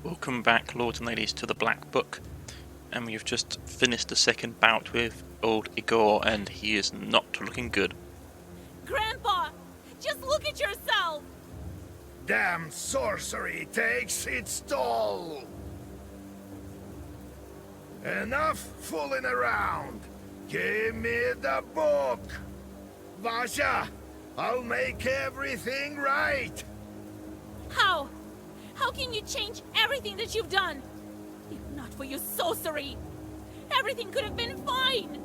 Welcome back, lords and ladies, to the Black Book, and we've just finished the second bout with old Igor, and he is not looking good. Grandpa, just look at yourself! Damn sorcery takes its toll! Enough fooling around! Give me the book! Vasha, I'll make everything right! How? How can you change everything that you've done? If not for your sorcery, everything could have been fine.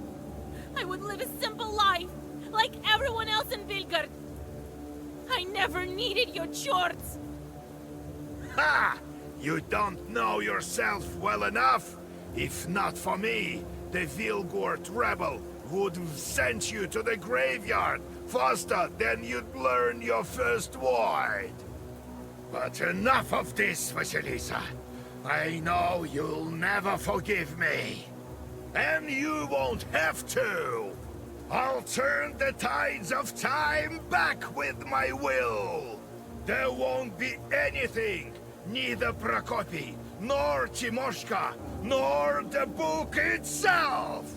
I would live a simple life, like everyone else in Vilgard. I never needed your chores. Ha! You don't know yourself well enough. If not for me, the Vilgard rebel would have sent you to the graveyard faster than you'd learn your first word. But enough of this, Vasilisa. I know you'll never forgive me. And you won't have to. I'll turn the tides of time back with my will. There won't be anything, neither Prokopi, nor Timoshka, nor the book itself.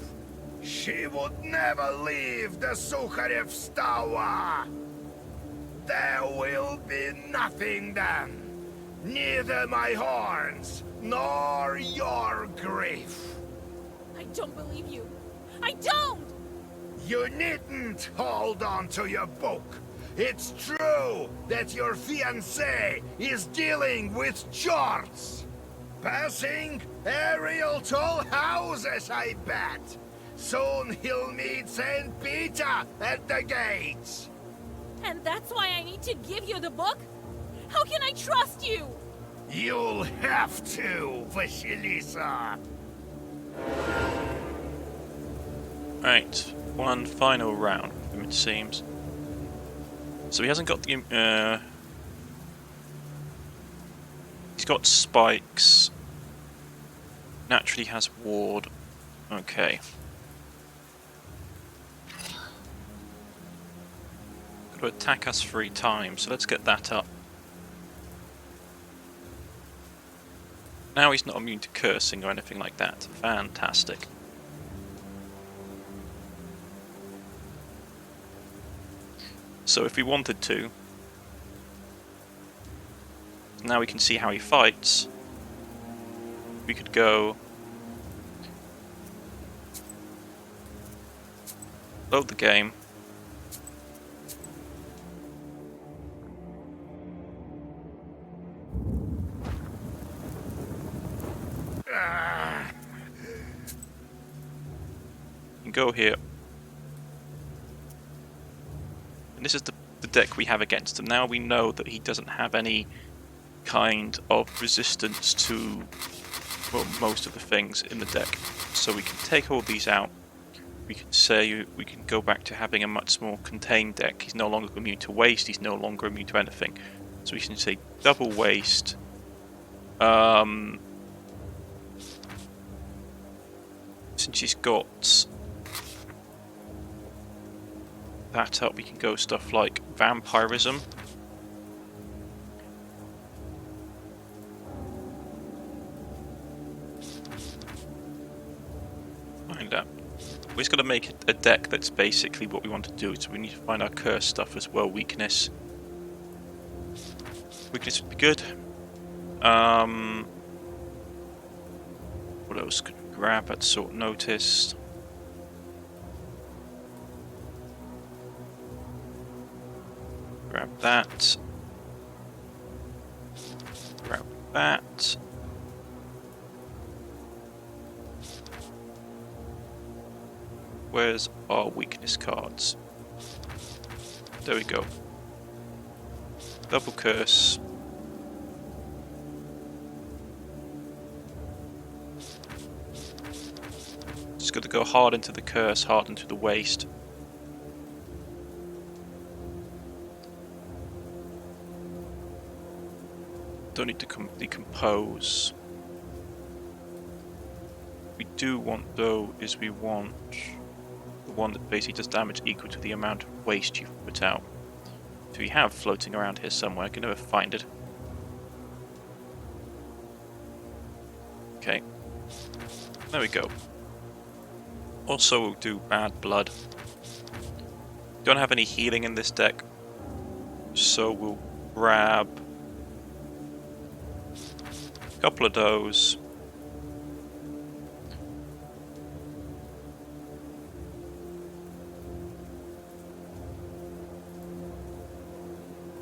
She would never leave the Sukharev's tower. There will be nothing then. Neither my horns, nor your grief. I don't believe you. I don't! You needn't hold on to your book. It's true that your fiancé is dealing with charts. Passing aerial toll houses, I bet. Soon he'll meet St. Peter at the gates. And that's why I need to give you the book? How can I trust you? You'll have to, Vasilisa. Right, one final round with him, it seems. So he hasn't got the... he's got spikes. Naturally has ward. Okay. Got to attack us 3 times, so let's get that up. Now he's not immune to cursing or anything like that. Fantastic. So if we wanted to, now we can see how he fights. We could go load the game. And go here. And this is the deck we have against him. Now we know that he doesn't have any kind of resistance to, well, most of the things in the deck. So we can take all these out. We can say we can go back to having a much more contained deck. He's no longer immune to waste. He's no longer immune to anything. So we can say double waste. Since he's got that up, we can go stuff like vampirism. Find out. We're just going to make a deck that's basically what we want to do. So we need to find our curse stuff as well. Weakness. Weakness would be good. What else could we grab at short notice? Grab that. Grab that. Where's our weakness cards? There we go. Double curse. Just got to go hard into the curse, hard into the waste. Don't need to decompose. We do want though is we want the one that basically does damage equal to the amount of waste you've put out. So we have floating around here somewhere. I can never find it. Okay. There we go. Also, we'll do bad blood. Don't have any healing in this deck, so we'll grab a couple of those.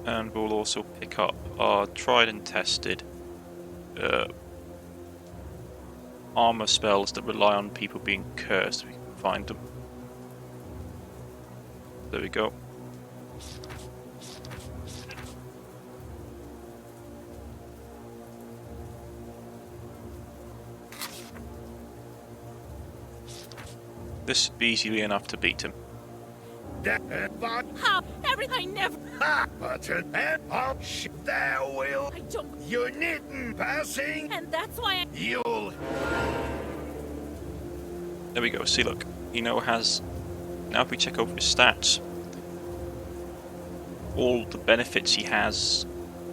And we'll also pick up our tried and tested armor spells that rely on people being cursed. We can find them. There we go. This should be easily enough to beat him. How? Everything never. Ha! Button and up. There will. I don't. You needn't passing. And that's why I. You'll. There we go. See, look. He now has. Now, if we check over his stats, all the benefits he has,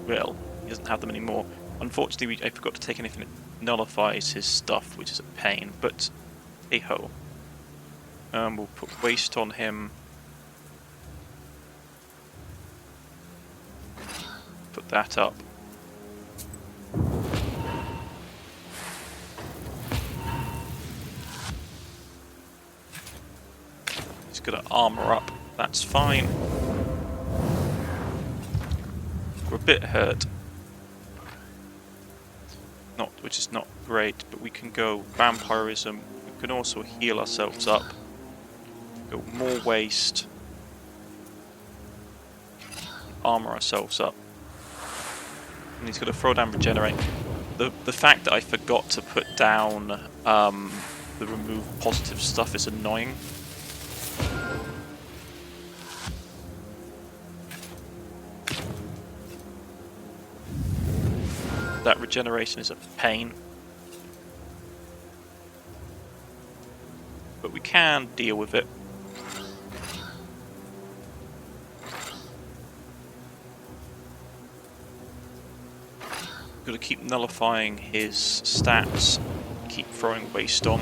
well, he doesn't have them anymore. Unfortunately, I forgot to take anything that nullifies his stuff, which is a pain. But hey ho. We'll put waste on him. Put that up. He's gonna armor up. That's fine. We're a bit hurt. Which is not great, but we can go vampirism. We can also heal ourselves up. Go more waste. Armor ourselves up. And he's going to throw down regenerate. The fact that I forgot to put down the remove positive stuff is annoying. That regeneration is a pain. But we can deal with it. Got to keep nullifying his stats, keep throwing waste on.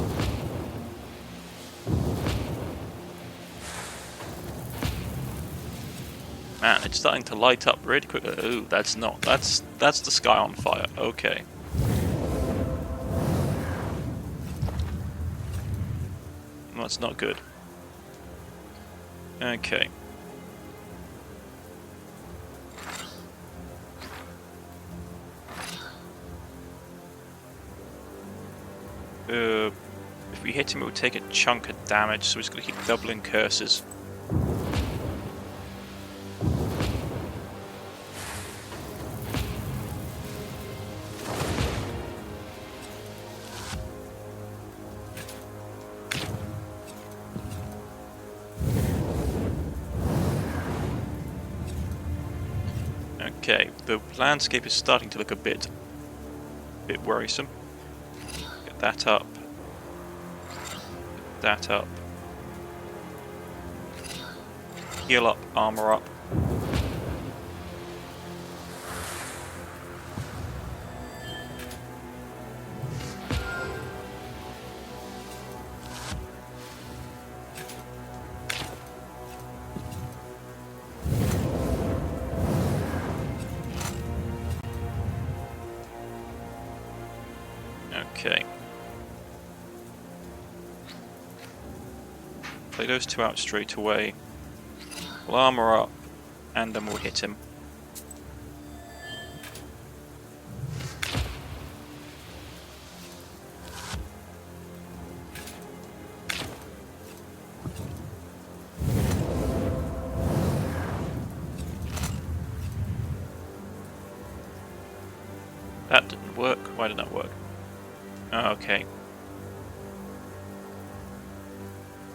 Man, it's starting to light up really quick. Ooh, that's the sky on fire. Okay. That's not good. Okay. If we hit him, it will take a chunk of damage, so we're just going to keep doubling curses. Okay, the landscape is starting to look a bit worrisome. Get that up. Get that up. Heal up, armor up. Okay. Play those two out straight away. We'll armor up, and then we'll hit him. That didn't work. Why did that work? Oh, okay.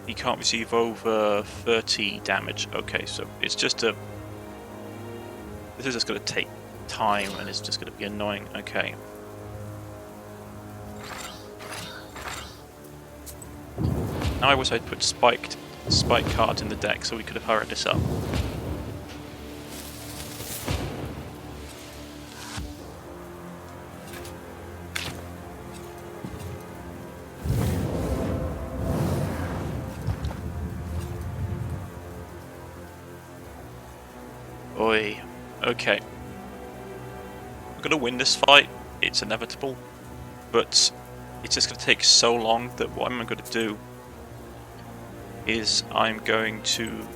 He can't receive over 30 damage. Okay, so it's just a... This is just going to take time and it's just going to be annoying. Okay. Now I wish I'd put spike cards in the deck so we could have hurried this up. boy. Okay. We're going to win this fight. It's inevitable. But it's just going to take so long that what I'm going to do is I'm going to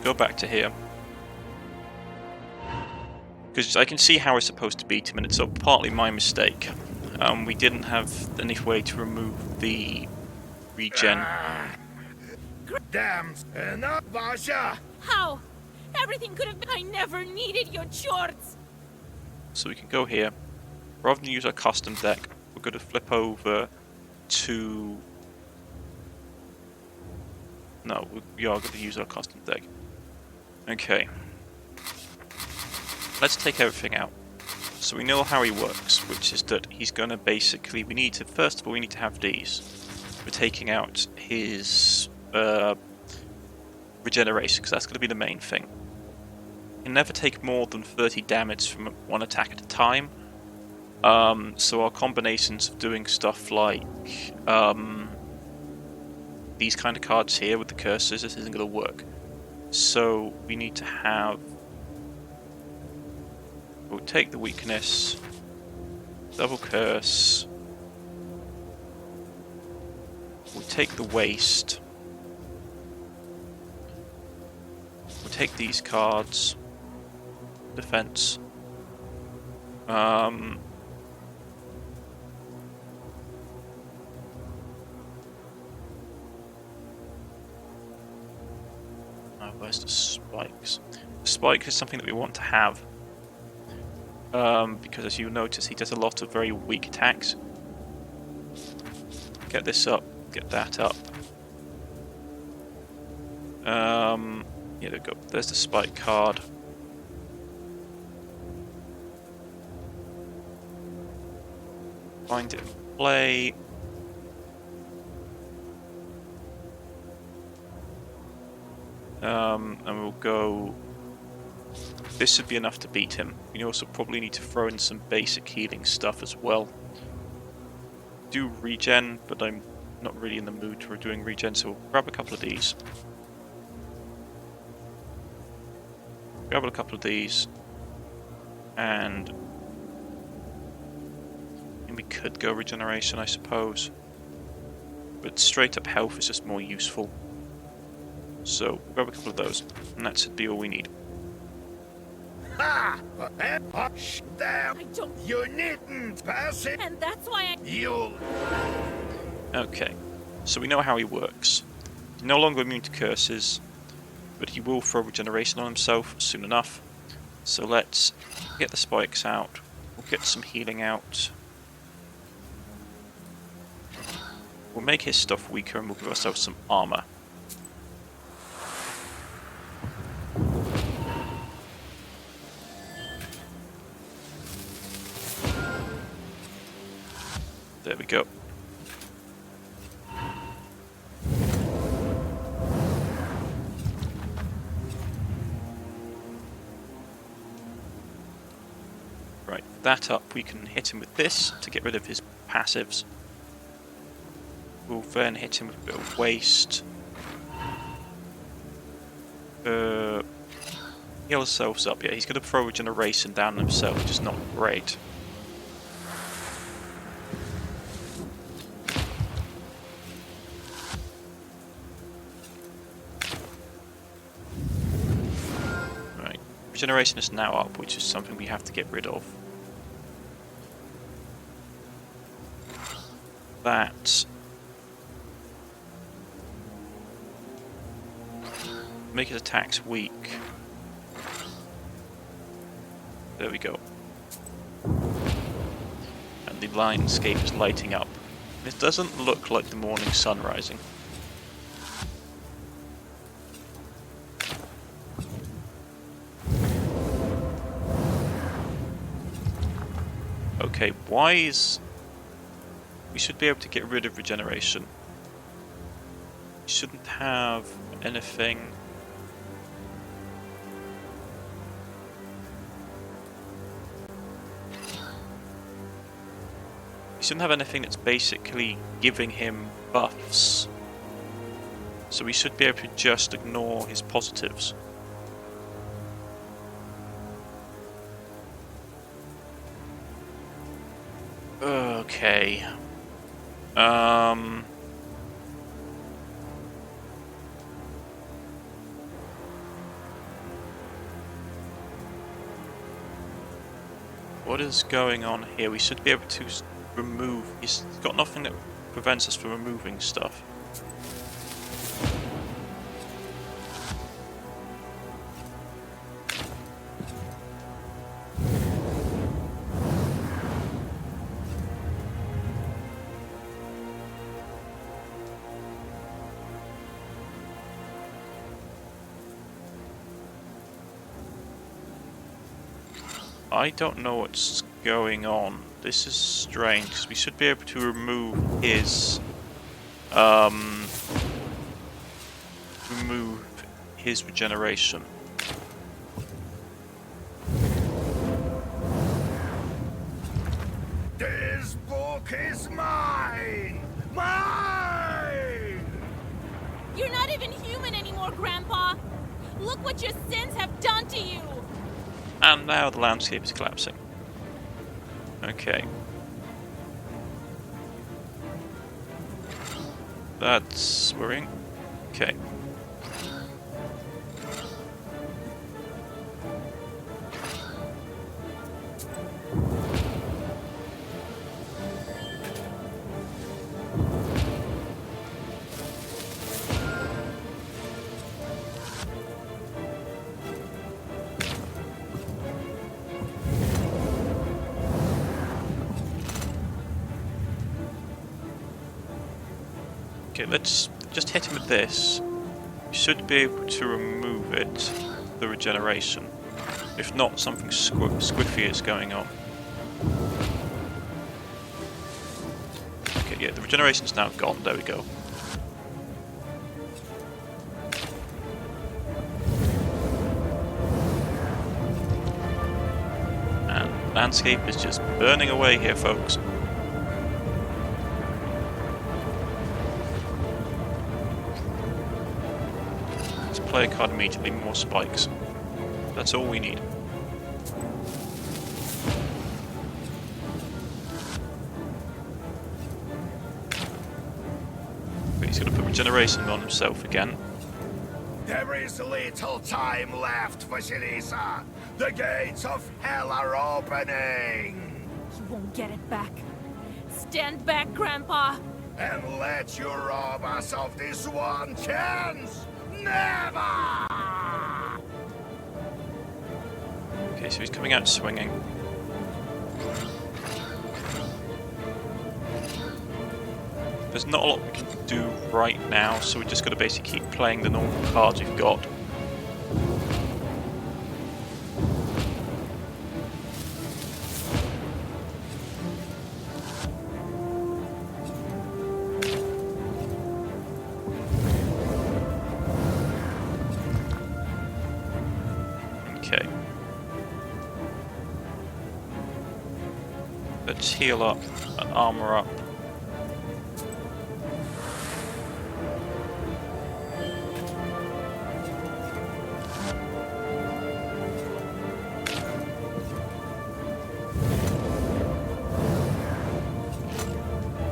go back to here. Because I can see how we're supposed to beat him, and it's partly my mistake. We didn't have any way to remove the regen. Damn, enough, Vasha! How? Everything could have been. I never needed your shorts! So we can go here. Rather than use our custom deck, we're going to flip over to... No, we are going to use our custom deck. Okay. Let's take everything out. So we know how he works, which is that he's going to basically... First of all, we need to have these. We're taking out his regeneration, because that's going to be the main thing. He can never take more than 30 damage from one attack at a time. So our combinations of doing stuff like these kind of cards here with the curses, this isn't going to work. So we need to have... We'll take the weakness, double curse, we'll take the waste, we'll take these cards, defense, oh, where's the spikes? The spike is something that we want to have. Because as you notice, he does a lot of very weak attacks. Get this up, get that up. Here we go. There's the spike card. Find it in play. And we'll go... This should be enough to beat him. We also probably need to throw in some basic healing stuff as well. Do regen, but I'm not really in the mood for doing regen, so we'll grab a couple of these. Grab a couple of these. And we could go regeneration, I suppose. But straight up health is just more useful. So grab a couple of those, and that should be all we need. Ha! Damn! I don't... You needn't pass it! And that's why I... You'll... Okay, so we know how he works. He's no longer immune to curses, but he will throw regeneration on himself soon enough. So let's get the spikes out. We'll get some healing out. We'll make his stuff weaker and we'll give ourselves some armor. There we go. Right, that up, we can hit him with this to get rid of his passives. We'll then hit him with a bit of waste. Heal ourselves up. Yeah, he's going to throw regeneration down on himself, which is not great. Regeneration is now up, which is something we have to get rid of. That. Make his attacks weak. There we go. And the landscape is lighting up. It doesn't look like the morning sun rising. Okay, why is... We should be able to get rid of regeneration. We shouldn't have anything... We shouldn't have anything that's basically giving him buffs. So we should be able to just ignore his positives. Okay. What is going on here? We should be able to remove... He's got nothing that prevents us from removing stuff. I don't know what's going on. This is strange, because we should be able to remove his... remove his regeneration. This book is mine! Mine! You're not even human anymore, Grandpa! Look what your sins have done to you! And now the landscape is collapsing. Okay. That's worrying. Okay. Okay, let's just hit him with this. We should be able to remove it, the regeneration. If not, something squiffy is going on. Okay, yeah, the regeneration's now gone. There we go. And landscape is just burning away here, folks. Play a card immediately, more spikes. That's all we need. But he's going to put regeneration on himself again. There is little time left, Vasilisa. The gates of hell are opening. You won't get it back. Stand back, Grandpa! And let you rob us of this one chance. Never! Okay, so he's coming out swinging. There's not a lot we can do right now, so we just got to basically keep playing the normal cards we've got. Okay. Let's heal up and armor up.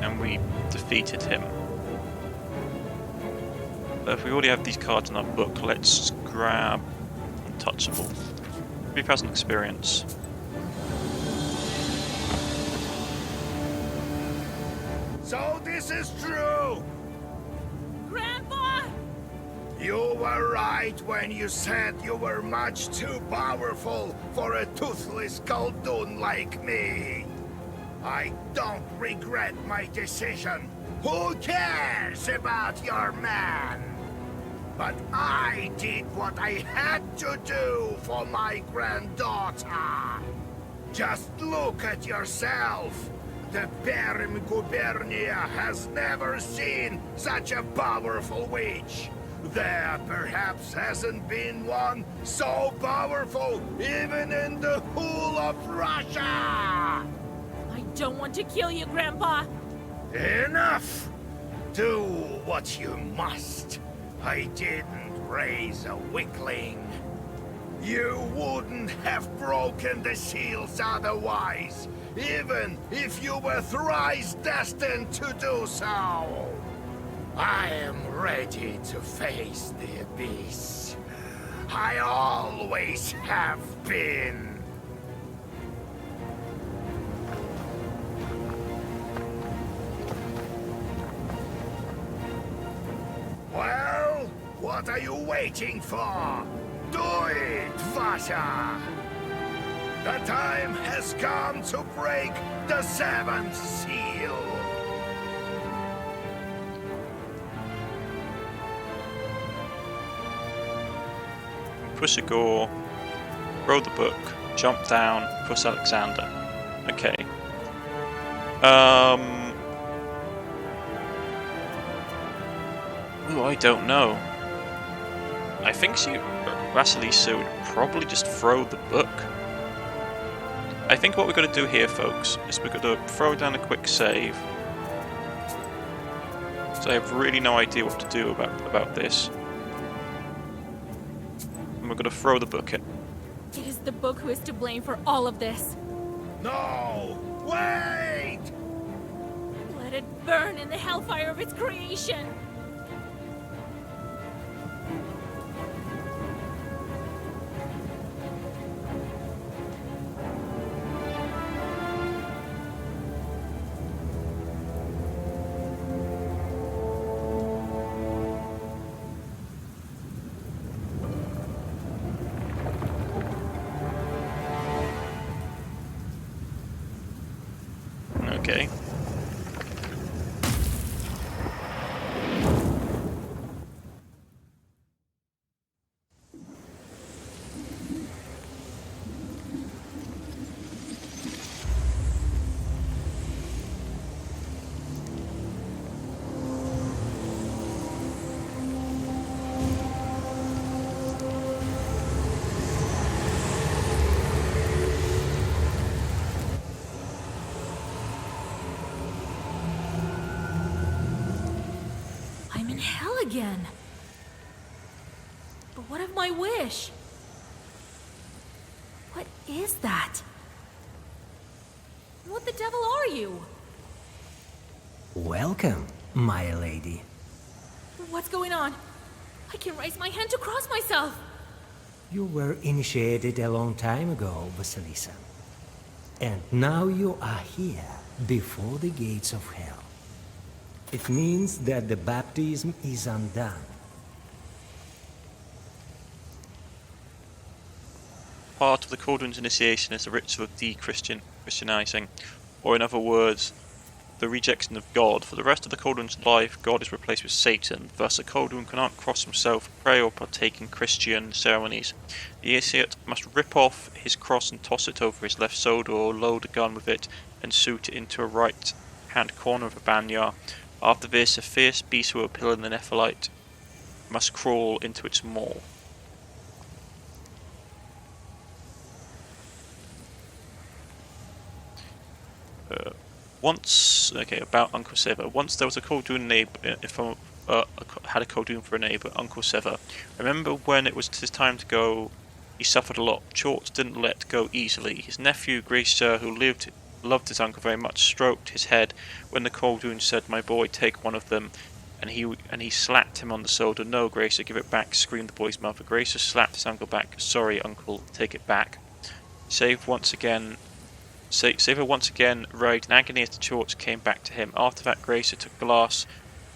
And we defeated him. But if we already have these cards in our book, let's grab Untouchable. 3,000 experience. So this is true! Grandpa! You were right when you said you were much too powerful for a toothless coldoon like me. I don't regret my decision. Who cares about your man? But I did what I had to do for my granddaughter. Just look at yourself. The Perim Gubernia has never seen such a powerful witch. There perhaps hasn't been one so powerful even in the whole of Russia. I don't want to kill you, Grandpa. Enough! Do what you must. I didn't raise a weakling. You wouldn't have broken the seals otherwise, even if you were thrice destined to do so. I am ready to face the abyss. I always have been. Well, what are you waiting for? Do it, Vasha! The time has come to break the seventh seal. Push a gore, throw the book, jump down, push Alexander. Okay. Ooh, I don't know. I think Vasilisa would probably just throw the book. I think what we're going to do here, folks, is we're going to throw down a quick save. So I have really no idea what to do about this. And we're going to throw the book in. It is the book who is to blame for all of this. No! Wait! Let it burn in the hellfire of its creation. Okay. I'm in hell again. But what of my wish? What is that? What the devil are you? Welcome, my lady. What's going on? I can raise my hand to cross myself. You were initiated a long time ago, Vasilisa. And now you are here, before the gates of hell. It means that the baptism is undone. Part of the Cauldron's initiation is a ritual of de-Christianizing, or in other words, the rejection of God. For the rest of the Cauldron's life, God is replaced with Satan. Thus, a Cauldron cannot cross himself, pray, or partake in Christian ceremonies. The initiate must rip off his cross and toss it over his left shoulder, or load a gun with it and shoot it into a right-hand corner of a banya. After this, a fierce beast will appear in the Nephilim must crawl into its maw. About Uncle Sever. Once there was a Cauldron neighbor. Had a Cauldron for a neighbor, Uncle Sever. Remember when it was his time to go? He suffered a lot. Chort didn't let go easily. His nephew, Gracer, who loved his uncle very much, stroked his head when the Cauldron said, "My boy, take one of them," and he slapped him on the shoulder. "No, Gracer, give it back," screamed the boy's mother. Gracer slapped his uncle back. "Sorry, uncle, take it back." Saver once again writhed in agony as the Chorts came back to him. After that, Gracer took a glass,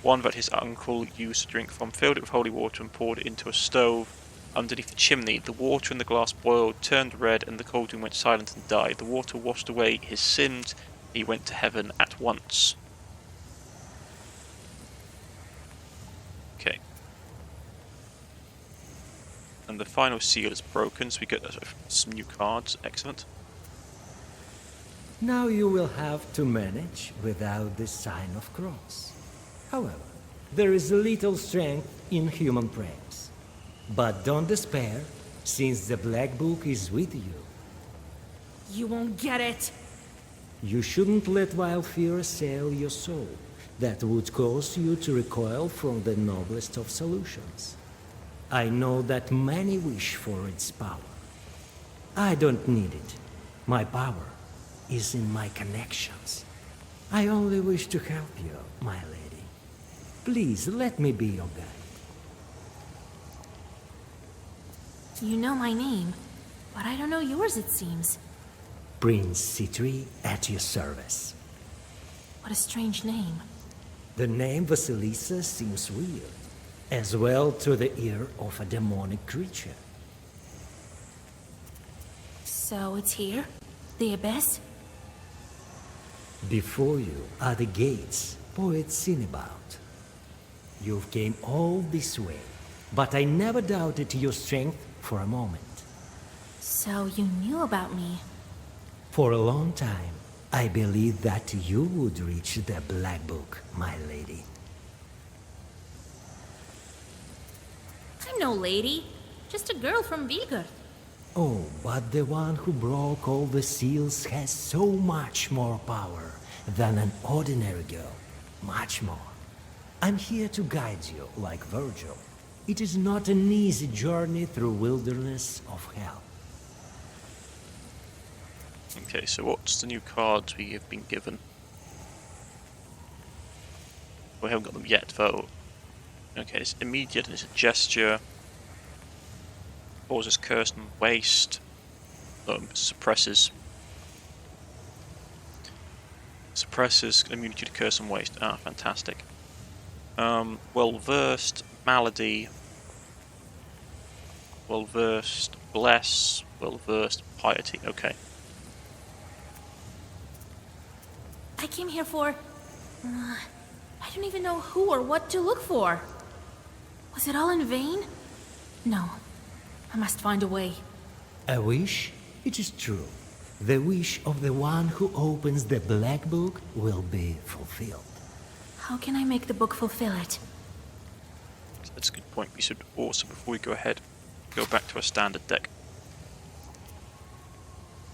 one that his uncle used to drink from, filled it with holy water and poured it into a stove underneath the chimney. The water in the glass boiled, turned red, and the Cauldron went silent and died. The water washed away his sins. He went to heaven at once. Okay. And the final seal is broken, so we get some new cards. Excellent. Now you will have to manage without the sign of cross. However, there is little strength in human prayers. But don't despair, since the Black Book is with you. You won't get it. You shouldn't let wild fear assail your soul. That would cause you to recoil from the noblest of solutions. I know that many wish for its power, I don't need it. My power is in my connections. I only wish to help you, my lady. Please, let me be your guide. You know my name, but I don't know yours, it seems. Prince Citri at your service. What a strange name. The name Vasilisa seems weird, as well to the ear of a demonic creature. So it's here? The Abyss? Before you are the gates poets sing about. You've came all this way, but I never doubted your strength for a moment. So you knew about me? For a long time, I believed that you would reach the Black Book, my lady. I'm no lady, just a girl from Vigor. Oh, but the one who broke all the seals has so much more power than an ordinary girl. Much more. I'm here to guide you, like Virgil. It is not an easy journey through wilderness of hell. Okay, so what's the new cards we have been given? We haven't got them yet, though. Okay, it's immediate and it's a gesture. Causes curse and waste. Suppresses immunity to curse and waste. Ah, fantastic. Well-versed, malady. Well-versed, bless. Well-versed, piety. Okay. I came here for... I don't even know who or what to look for. Was it all in vain? No. I must find a way. A wish? It is true. The wish of the one who opens the Black Book will be fulfilled. How can I make the book fulfill it? That's a good point. We should also, before we go ahead, go back to our standard deck.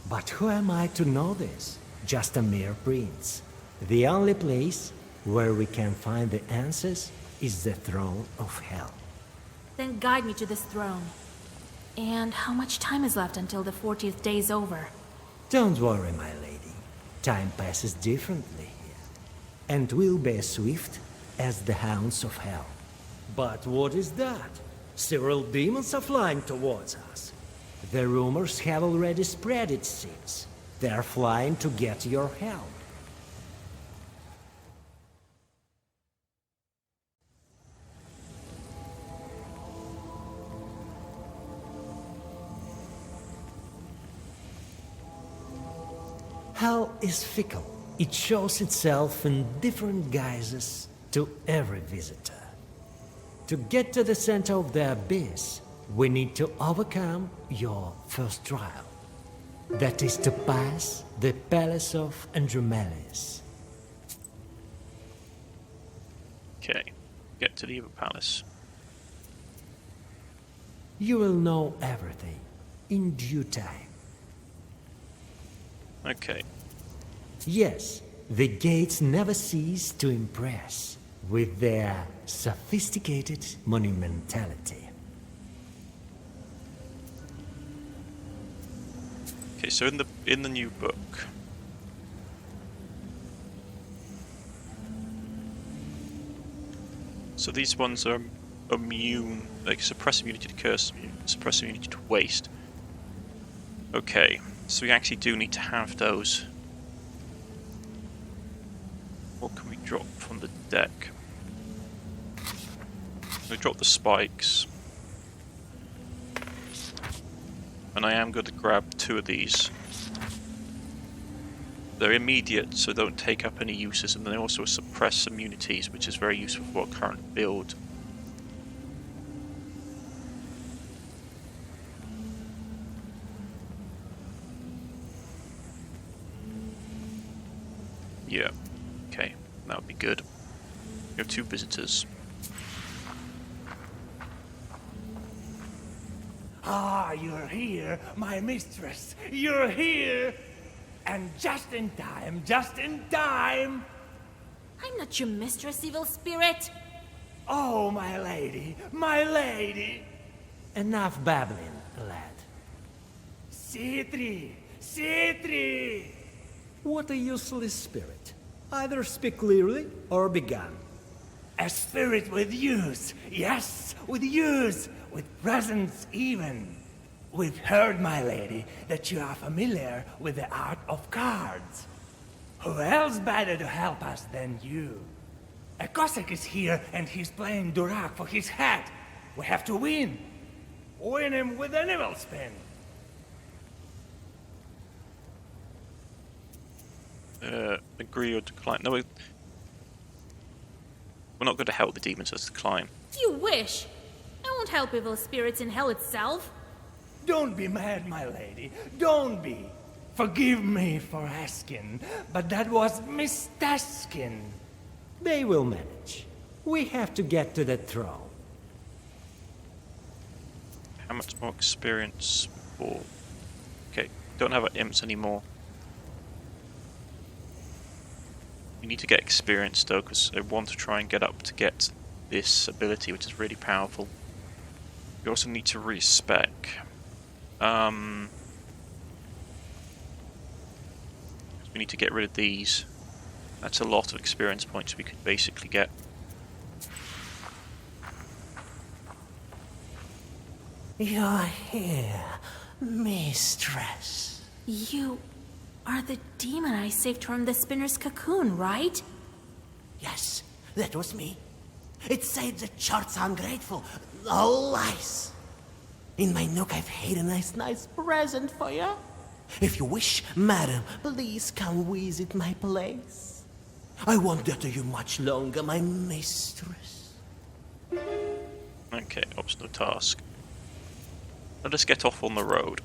But who am I to know this? Just a mere prince. The only place where we can find the answers is the throne of hell. Then guide me to this throne. And how much time is left until the 40th day is over? Don't worry, my lady. Time passes differently here, and will be as swift as the hounds of hell. But what is that? Several demons are flying towards us. The rumors have already spread, it seems. They are flying to get your help. Hell is fickle. It shows itself in different guises to every visitor. To get to the center of the abyss, we need to overcome your first trial. That is to pass the palace of Andromeles. Okay, get to the Evil Palace. You will know everything in due time. Okay, Yes, the gates never cease to impress with their sophisticated monumentality. okay. So in the new book, so these ones are immune, like suppress immunity to curse, suppress immunity to waste. Okay, so we actually do need to have those. What can we drop from the deck? We drop the spikes. And I am going to grab 2 of these. They're immediate, so don't take up any uses, and they also suppress immunities, which is very useful for our current build. Yeah, okay, that would be good. We have 2 visitors. Ah, you're here, my mistress. You're here! And just in time, just in time! I'm not your mistress, evil spirit! Oh, my lady, my lady! Enough babbling, lad. Sitri! Sitri! What a useless spirit. Either speak clearly or be gone. A spirit with use, yes, with use, with presence even. We've heard, my lady, that you are familiar with the art of cards. Who else better to help us than you? A Cossack is here and he's playing Durak for his hat. We have to win. Win him with an evil spin. Agree or decline? No, we're not going to help the demons, let's decline. You wish. I won't help evil spirits in hell itself. Don't be mad, my lady. Don't be. Forgive me for asking, but that was mistasking. They will manage. We have to get to the throne. How much more experience for... Okay, don't have our imps anymore. We need to get experience though, because I want to try and get up to get this ability, which is really powerful. We also need to respec. We need to get rid of these. That's a lot of experience points we could basically get. You're here, mistress. You are the demon I saved from the spinner's cocoon, right? Yes, that was me. It said the chart's ungrateful. All lies. In my nook I've hid a nice present for you. If you wish, madam, please come visit my place. I won't deter you much longer, my mistress. Okay, optional task. Let us get off on the road.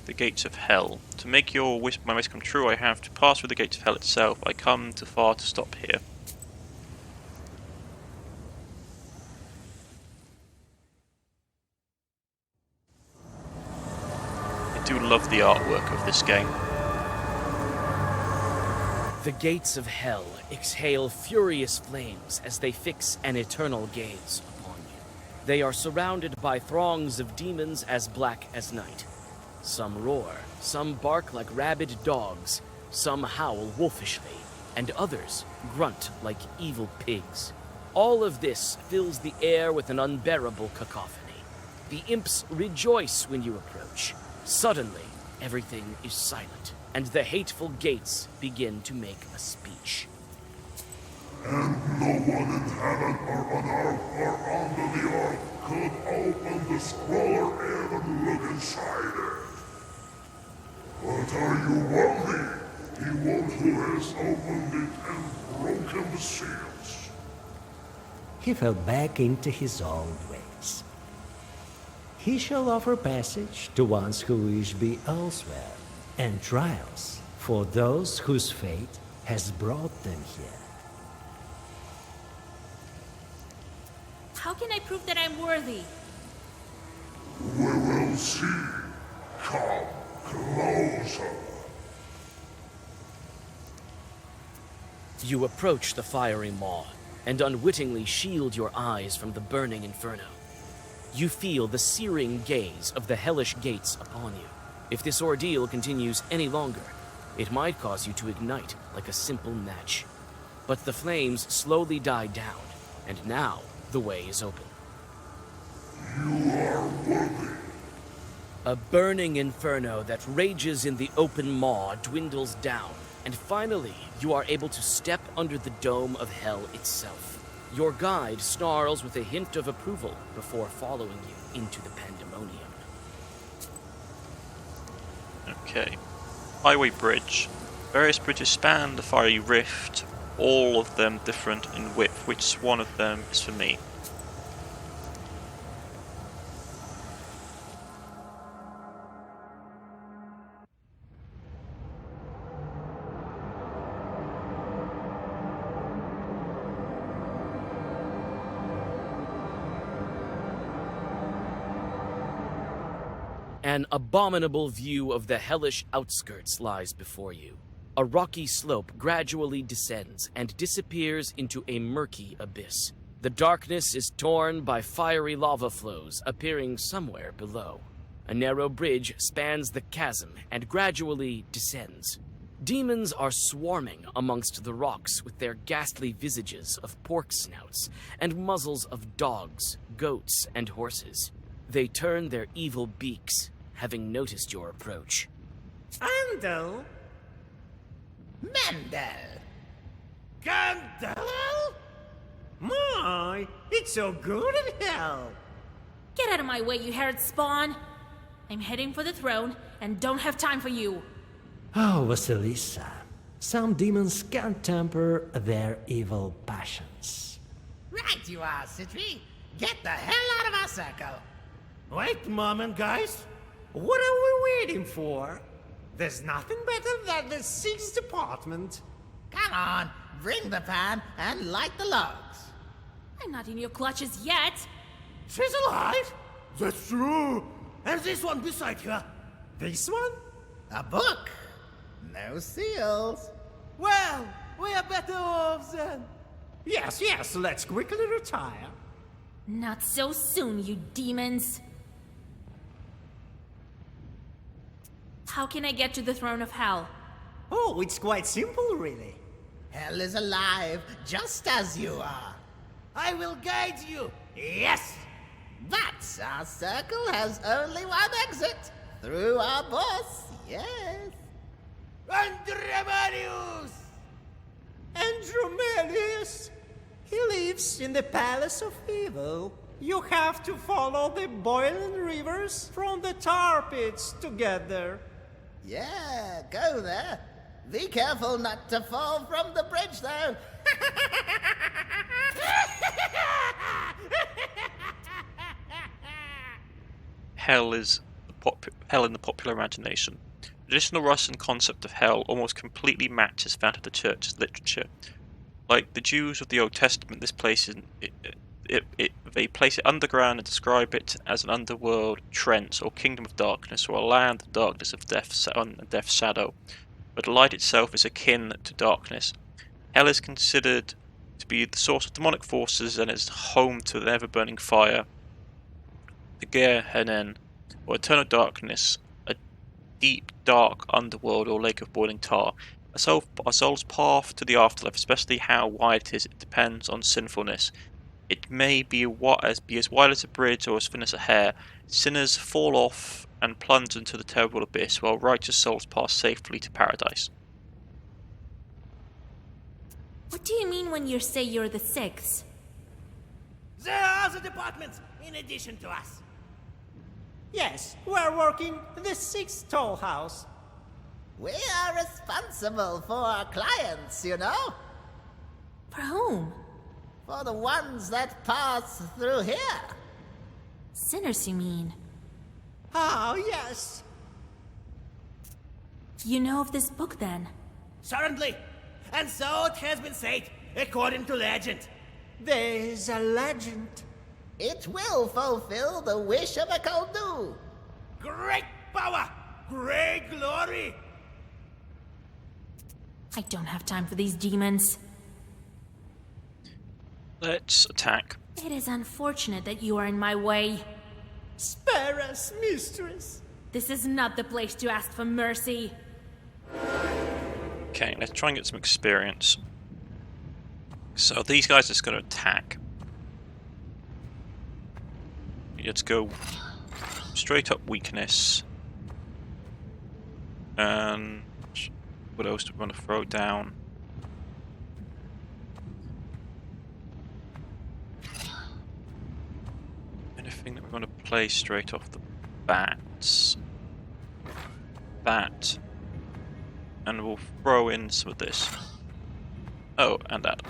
The gates of hell. To make my wish come true, I have to pass through the gates of hell itself. I come too far to stop here. I do love the artwork of this game. The gates of hell exhale furious flames as they fix an eternal gaze upon you. They are surrounded by throngs of demons as black as night. Some roar, some bark like rabid dogs, some howl wolfishly, and others grunt like evil pigs. All of this fills the air with an unbearable cacophony. The imps rejoice when you approach. Suddenly, everything is silent, and the hateful gates begin to make a speech. And no one in heaven or on earth or under the earth could open the scroll or even look inside it. But are you worthy? The one who has opened it and broken the seals. He fell back into his old ways. He shall offer passage to ones who wish be elsewhere, and trials for those whose fate has brought them here. How can I prove that I'm worthy? We will see. Come closer. You approach the fiery maw, and unwittingly shield your eyes from the burning inferno. You feel the searing gaze of the hellish gates upon you. If this ordeal continues any longer, it might cause you to ignite like a simple match. But the flames slowly die down, and now the way is open. You are worthy. A burning inferno that rages in the open maw dwindles down, and finally you are able to step under the dome of hell itself. Your guide snarls with a hint of approval before following you into the pandemonium. Okay. Highway bridge. Various bridges span the fiery rift, all of them different in width. Which one of them is for me? An abominable view of the hellish outskirts lies before you. A rocky slope gradually descends and disappears into a murky abyss. The darkness is torn by fiery lava flows appearing somewhere below. A narrow bridge spans the chasm and gradually descends. Demons are swarming amongst the rocks with their ghastly visages of pork snouts and muzzles of dogs, goats, and horses. They turn their evil beaks, having noticed your approach. Andel? Mendel! Gandel? My, it's so good in hell. Get out of my way, you Herod spawn! I'm heading for the throne and don't have time for you. Oh, Vasilisa. Some demons can't temper their evil passions. Right you are, Citri. Get the hell out of our circle. Wait a moment, guys. What are we waiting for? There's nothing better than the 6th department. Come on, bring the pan and light the logs. I'm not in your clutches yet. She's alive? That's true. And this one beside her. This one? A book. No seals. Well, we are better off then. Yes, let's quickly retire. Not so soon, you demons. How can I get to the throne of hell? Oh, it's quite simple, really. Hell is alive, just as you are. I will guide you. Yes! But our circle has only one exit. Through our boss, yes. Andromelius! Andromelius? He lives in the Palace of Evil. You have to follow the boiling rivers from the tar pits to get there. Yeah, go there. Be careful not to fall from the bridge, though. Hell is hell in the popular imagination. The traditional Russian concept of hell almost completely matches that of the church's literature. Like the Jews of the Old Testament, this place is they place it underground and describe it as an underworld, trance, or kingdom of darkness, or a land of darkness of death's shadow. But light itself is akin to darkness. Hell is considered to be the source of demonic forces and is home to the ever-burning fire, the Gehenna, or eternal darkness, a deep, dark underworld or lake of boiling tar. A soul's path to the afterlife, especially how wide it is, it depends on sinfulness. It may be as wide as a bridge or as thin as a hair. Sinners fall off and plunge into the terrible abyss, while righteous souls pass safely to paradise. What do you mean when you say you're the 6th? There are other departments in addition to us. Yes, we're working the 6th toll house. We are responsible for our clients, you know? For whom? For the ones that pass through here. Sinners, you mean? Oh, yes. You know of this book, then? Certainly. And so it has been said, according to legend. There's a legend. It will fulfill the wish of a Koldu. Great power! Great glory! I don't have time for these demons. Let's attack. It is unfortunate that you are in my way. Spare us, mistress. This is not the place to ask for mercy. Okay, let's try and get some experience. So these guys are just going to attack. Let's go straight up weakness. And what else do we want to throw down? Anything that we want to play straight off the bats. That. And we'll throw in some of this. Oh, and that.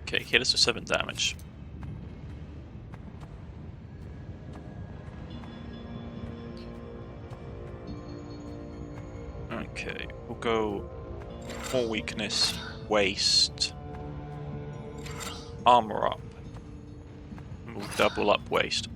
Okay, hit us for 7 damage. Okay, we'll go more weakness, waste, armor up, and we'll double up waste.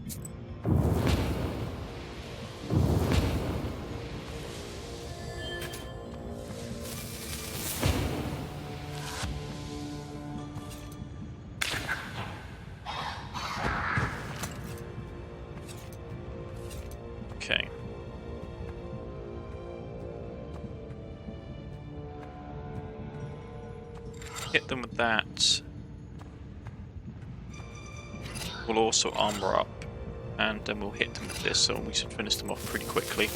hit them with that. We'll also armor up, and then we'll hit them with this, so we should finish them off pretty quickly.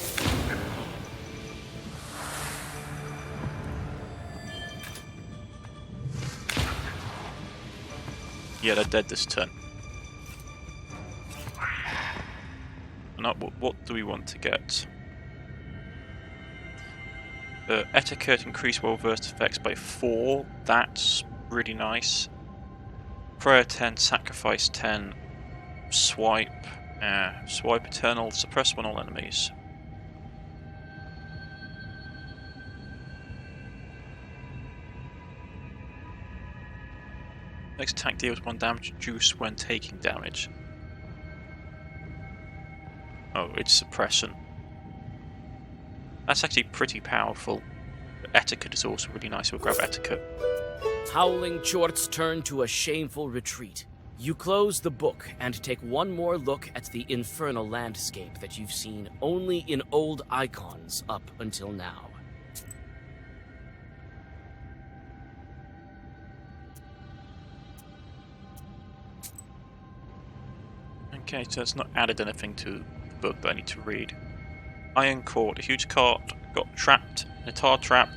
Yeah, they're dead this turn. Now, what do we want to get? Etiquette, increase well-versed effects by 4. That's really nice. Prayer 10, sacrifice 10, swipe eternal, suppress one all enemies. Next attack deals 1 damage reduced when taking damage. Oh, it's suppression. That's actually pretty powerful. But etiquette is also really nice. We'll grab etiquette. Howling Chorts turn to a shameful retreat. You close the book and take one more look at the infernal landscape that you've seen only in old icons up until now. Okay, so it's not added anything to the book that I need to read. Iron Court. A huge cart got trapped in a tar trap.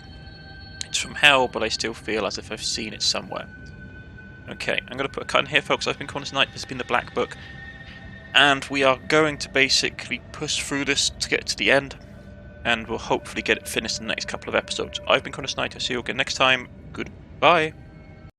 It's from hell, but I still feel as if I've seen it somewhere. Okay, I'm going to put a cut in here, folks. I've been Cornish-knight. This has been the Black Book. And we are going to basically push through this to get to the end. And we'll hopefully get it finished in the next couple of episodes. I've been Cornish-knight. I'll see you again next time. Goodbye.